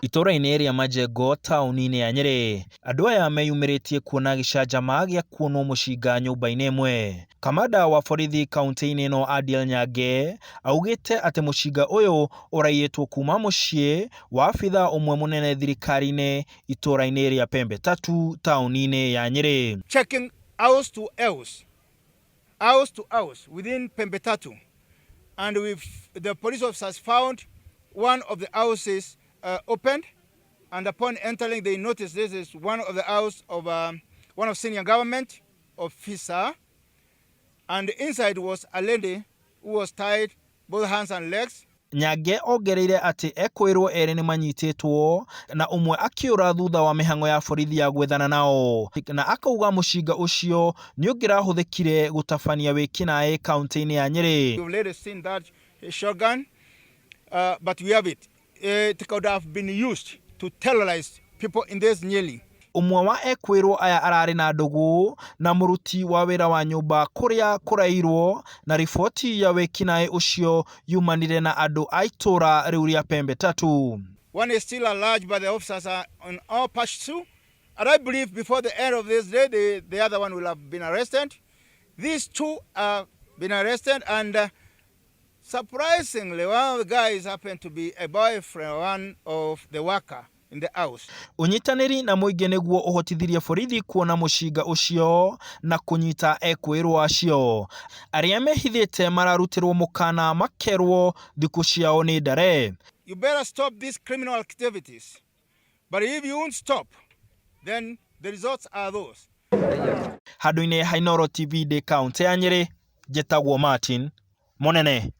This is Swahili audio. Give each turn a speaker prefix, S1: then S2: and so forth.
S1: Itũra-inĩ rĩa Majengo taũni-inĩ ya Nyeri, andũ aya meyumĩrĩtie kuona gĩcanjama gĩa kuonwo mũcinga nyũmba-inĩ ĩmwe. Kamanda wa borithi kaunti-inĩ ĩno Adiel Nyange augĩte atĩ mũcinga ũyũ ũraiyĩtwo kuma mũciĩ wa abithaa ũmwe mũnene thirikari-inĩ itũra-inĩ rĩa Pembe Tatu taũni-inĩ ya Nyeri.
S2: Checking house to house within Pembe Tatu, and the police officers found one of the houses opened, and upon entering they noticed this is one of the house of one of senior government officer, and inside was a lady who was tied both hands and legs.
S1: Nyange ongereire atĩ ekwĩrwo erĩ nĩ manyitĩtwo na ũmwe akĩũra thutha wa mĩhang'o ya borithi ya gwethana nao, na akauga mũcinga ũcio nĩ ũngĩrahũthĩkire gũtabania wĩkinaĩ kaunti-inĩ ya Nyeri.
S2: You've later seen that shotgun, but we have it. It could have been used to terrorize people in this Nyeri.
S1: Ũmwe wa ekwĩrwo aya ararĩ na ndũgũ na mũruti wa wĩra wa nyũmba kũrĩa kũrairwo, na riboti ya wĩkinaĩ ũcio yumanire na andũ a itũra rĩu rĩa Pembe Tatu.
S2: One is still alleged by the officers on our pursuit, and I believe before the end of this day, the other one will have been arrested. These two have been arrested, and surprisingly, one of the guys happened to be a boyfriend of one of the worker in the house.
S1: Unyitanĩri na mũingĩ nĩguo ũhotithirie borithi kuona mũcinga ũcio na kũnyita ekwĩrwo acio. Arĩa mehithĩte mararutĩrwo mũkana makerwo thikũ ciao nĩ ndare.
S2: You better stop these criminal activities. But if you won't stop, then the results are those.
S1: Handũ-inĩ ha Inooro TV ndĩ kaunti ya Nyeri, njĩtagwo Martin Mũnene.